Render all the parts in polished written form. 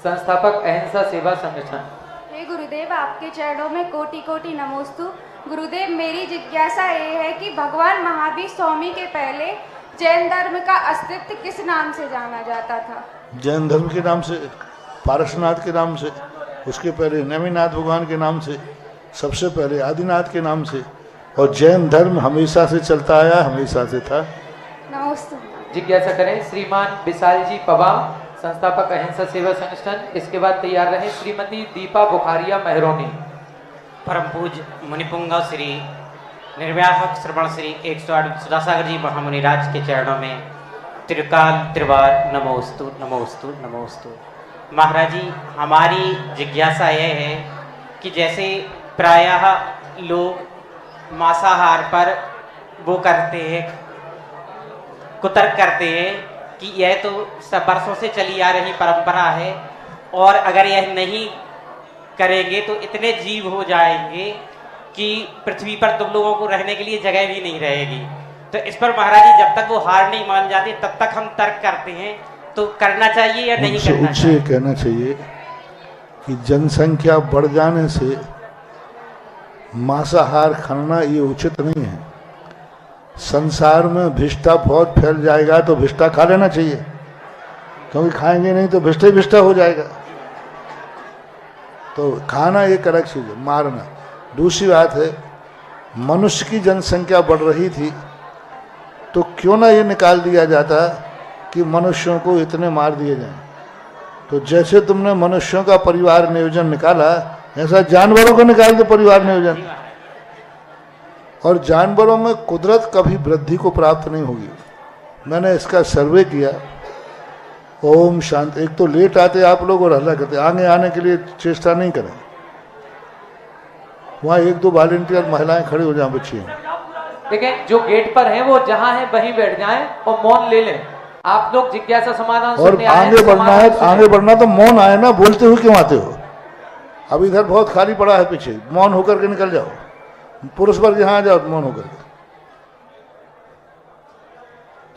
संस्थापक अहिंसा सेवा संगठन। हे गुरुदेव, आपके चरणों में कोटि कोटि नमोस्तु। गुरुदेव, मेरी जिज्ञासा ये है कि भगवान महावीर स्वामी के पहले जैन धर्म का अस्तित्व किस नाम से जाना जाता था? जैन धर्म के नाम से, पारसनाथ के नाम से, उसके पहले नेमिनाथ भगवान के नाम से, सबसे पहले आदिनाथ के नाम से। और जैन धर्म हमेशा से चलता आया, हमेशा से था। नमोस्तु। जिज्ञासा करें श्रीमान विशाल जी पवाम, संस्थापक अहिंसा सेवा संगठन। इसके बाद तैयार रहे श्रीमती दीपा बुखारिया मेहरोनी। परम पूज्य मुनिपुंगव श्री निर्व्यापक श्रवण श्री 108 सुधासागर जी महामुनिराज के चरणों में त्रिकाल त्रिवार नमोस्तु नमोस्तु नमोस्तु। महाराज जी, हमारी जिज्ञासा यह है कि जैसे प्रायः लोग मांसाहार पर वो करते हैं, कुतर्क करते हैं कि यह तो सब वर्षों से चली आ रही परंपरा है और अगर यह नहीं करेंगे तो इतने जीव हो जाएंगे कि पृथ्वी पर तुम लोगों को रहने के लिए जगह भी नहीं रहेगी। तो इस पर महाराज जी, जब तक वो हार नहीं मान जाते तब तक हम तर्क करते हैं, तो करना चाहिए या नहीं करना चाहिए? कहना चाहिए कि जनसंख्या बढ़ जाने से मांसाहार खाना ये उचित नहीं है। संसार में भिष्टा बहुत फैल जाएगा तो भिष्टा खा लेना चाहिए, क्योंकि खाएंगे नहीं तो भिष्टा ही भिष्टा हो जाएगा। तो खाना एक अलग चीज है, मारना दूसरी बात है। मनुष्य की जनसंख्या बढ़ रही थी तो क्यों ना ये निकाल दिया जाता कि मनुष्यों को इतने मार दिए जाएं। तो जैसे तुमने मनुष्यों का परिवार नियोजन निकाला, ऐसा जानवरों को निकाल दो परिवार नियोजन। और जानवरों में कुदरत कभी वृद्धि को प्राप्त नहीं होगी। मैंने इसका सर्वे किया। ओम शांति। एक तो लेट आते आप लोग और हल्ला करते, आगे आने के लिए चेष्टा नहीं करें। वहाँ एक दो वॉलंटियर महिलाएं खड़ी हो जाएं, बच्ची देखिए, जो गेट पर हैं वो जहाँ हैं वहीं बैठ जाएं और मौन ले लें। आप लोग जिज्ञासा समाधान और सुनने आए, आगे बढ़ना है, आगे बढ़ना तो मौन आए ना, बोलते हुए क्यों आते हो? अब इधर बहुत खाली पड़ा है पीछे, मौन होकर के निकल जाओ। पुरुष वर्ग यहाँ आ जाओ, मौन होकर के।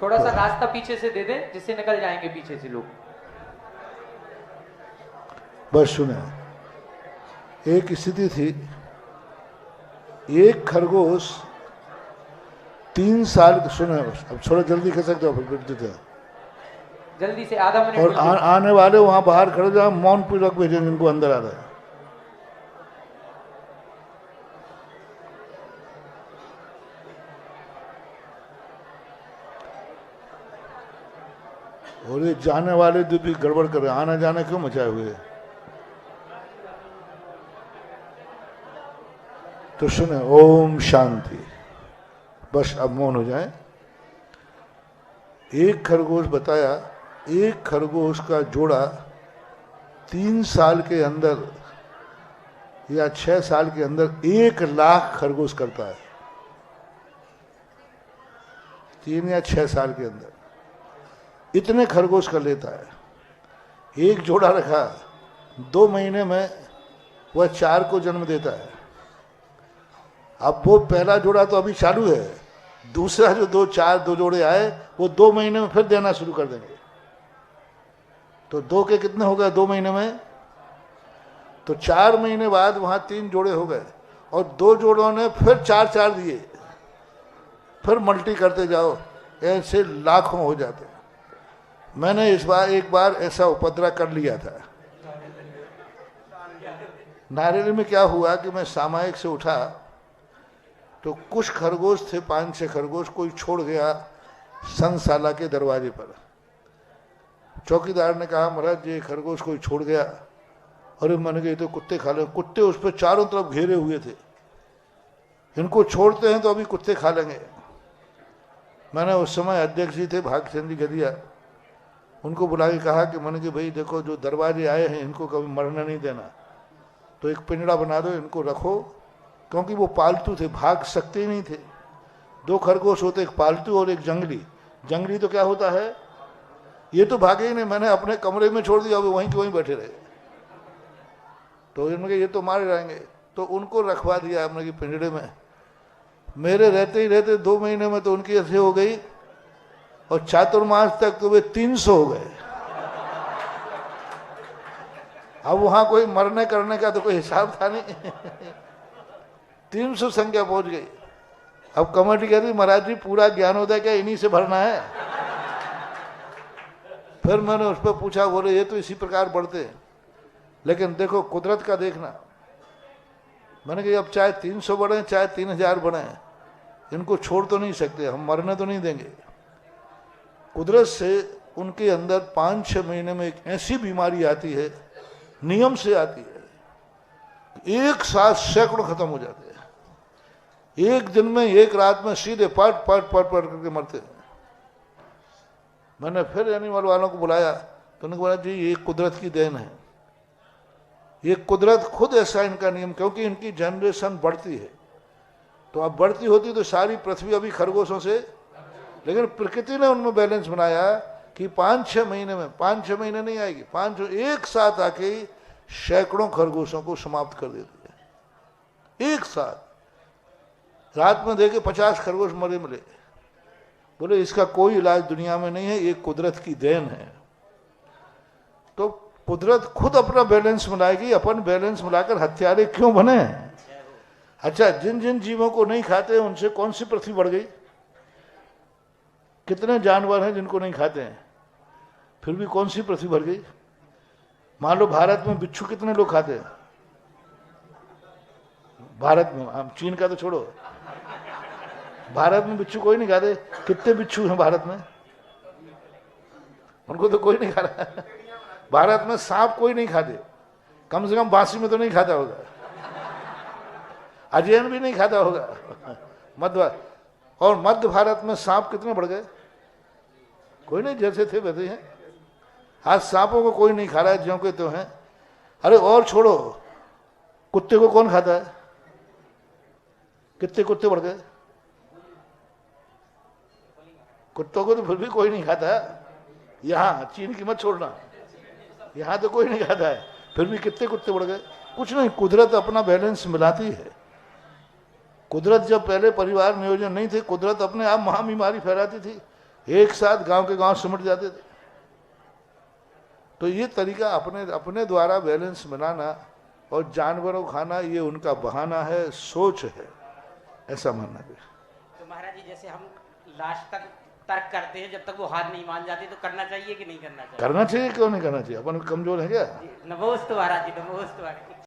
थोड़ा सा रास्ता पीछे से दे दें जिससे निकल जाएंगे पीछे से लोग। बस सुने, एक स्थिति थी, एक खरगोश 3 साल, सुने अब थोड़ा जल्दी कर सकते हो, फिर जल्दी से आधा मिनट। और आने वाले वहां बाहर खड़े जाओ, मौन पूर्वक भेजें जिनको अंदर आ रहा है। और ये जाने वाले जो भी गड़बड़ कर रहे हैं, आना जाना क्यों मचाए हुए? तो सुने, ओम शांति। बस अब मौन हो जाए। एक खरगोश बताया, एक खरगोश का जोड़ा 3 साल के अंदर या 6 साल के अंदर 1 लाख खरगोश करता है। 3 या 6 साल के अंदर इतने खरगोश कर लेता है। एक जोड़ा रखा, 2 महीने में वह 4 को जन्म देता है। अब वो पहला जोड़ा तो अभी चालू है, दूसरा जो 2 जोड़े आए वो 2 महीने में फिर देना शुरू कर देंगे। तो 2 के कितने हो गए 2 महीने में? तो 4 महीने बाद वहां 3 जोड़े हो गए और 2 जोड़ों ने फिर 4 दिए। फिर मल्टी करते जाओ, ऐसे लाखों हो जाते हैं। मैंने इस बार एक बार ऐसा उपद्रव कर लिया था। नारेली में क्या हुआ कि मैं सामायिक से उठा तो कुछ खरगोश थे, 5-6 खरगोश कोई छोड़ गया संशाला के दरवाजे पर। चौकीदार ने कहा, महाराज ये खरगोश कोई छोड़ गया। अरे मैंने कहा, तो कुत्ते खा ले। कुत्ते उस पर चारों तरफ घेरे हुए थे, इनको छोड़ते हैं तो अभी कुत्ते खा लेंगे। मैंने उस समय अध्यक्ष जी थे भागचंद जी गदिया, उनको बुला के कहा कि मैंने कि भाई देखो, जो दरवाजे आए हैं इनको कभी मरने नहीं देना, तो एक पिंजड़ा बना दो, इनको रखो। क्योंकि वो पालतू थे, भाग सकते ही नहीं थे। 2 खरगोश होते, एक पालतू और एक जंगली। जंगली तो क्या होता है, ये तो भागे ही नहीं। मैंने अपने कमरे में छोड़ दिया, वहीं के वहीं बैठे रहे। तो इन्होंने ये तो मारे जाएंगे, तो उनको रखवा दिया हमने कि पिंजड़े में। मेरे रहते ही रहते 2 महीने में तो उनकी ऐसे हो गई, और चातुर्मास तक तो वे 300 हो गए। अब वहां कोई मरने करने का तो कोई हिसाब था नहीं। 300 संख्या पहुंच गई। अब कमेटी कहती महाराज जी पूरा ज्ञानोदय क्या इन्हीं से भरना है। फिर मैंने उस पर पूछा, बोले ये तो इसी प्रकार बढ़ते हैं, लेकिन देखो कुदरत का देखना। मैंने कहा अब चाहे 300 बढ़े चाहे 3000 बढ़े, इनको छोड़ तो नहीं सकते, हम मरने तो नहीं देंगे। कुदरत से उनके अंदर 5-6 महीने में एक ऐसी बीमारी आती है, नियम से आती है, एक साथ सैकड़ों खत्म हो जाते हैं। एक दिन में एक रात में सीधे पट पट पट पट करके मरते हैं। मैंने फिर एनिमल वालों को बुलाया तो उन्होंने बोला जी ये कुदरत की देन है, ये कुदरत खुद ऐसा इनका नियम, क्योंकि इनकी जनरेशन बढ़ती है। तो अब बढ़ती होती तो सारी पृथ्वी अभी खरगोशों से, लेकिन प्रकृति ने उनमें बैलेंस बनाया कि 5-6 महीने में, 5-6 महीने नहीं आएगी, 5 एक साथ आके सैकड़ों खरगोशों को समाप्त कर देती है। एक साथ रात में देखे 50 खरगोश मरे मिले। बोले इसका कोई इलाज दुनिया में नहीं है, ये कुदरत की देन है। तो कुदरत खुद अपना बैलेंस मिलाएगी, अपन बैलेंस मिलाकर हत्यारे क्यों बने। अच्छा, जिन जिन जीवों को नहीं खाते उनसे कौन सी पृथ्वी बढ़ गई। कितने जानवर हैं जिनको नहीं खाते हैं, फिर भी कौन सी पृथ्वी बढ़ गई। मान लो भारत में बिच्छू कितने लोग खाते हैं, भारत में, हम चीन का तो छोड़ो, भारत में बिच्छू कोई नहीं खाते। कितने बिच्छू हैं भारत में, उनको तो कोई नहीं खा रहा। भारत में सांप कोई नहीं खाते, कम से कम बांसी में तो नहीं खाता होगा, अजयन भी नहीं खाता होगा। मध्य भारत में सांप कितने बढ़ गए, कोई नहीं, जैसे थे वैसे हैं। आज सांपों को कोई नहीं खा रहा है, ज्यों के तो हैं। अरे और छोड़ो, कुत्ते को कौन खाता है, कितने कुत्ते बढ़ गए। कुत्तों को तो फिर भी कोई नहीं खाता है। यहाँ चीन की मत छोड़ना, यहाँ तो कोई नहीं खाता है, फिर भी कितने कुत्ते बढ़ गए। कुछ नहीं, कुदरत अपना बैलेंस मिलाती है। कुदरत जब पहले परिवार नियोजन नहीं थे, कुदरत अपने आप महाबीमारी फैलाती थी, एक साथ गांव के गांव सिमट जाते थे। तो ये तरीका अपने द्वारा बैलेंस बनाना और जानवरों को खाना, ये उनका बहाना है, सोच है, ऐसा मानना है। तो महाराज जी जैसे हम लास्ट तक तर्क करते हैं, जब तक वो हार नहीं मान जाती, तो करना चाहिए कि नहीं करना चाहिए। करना चाहिए, क्यों नहीं करना चाहिए, अपन कमजोर है क्या। नमोस्तु महाराज जी, नमोस्तु महाराज जी।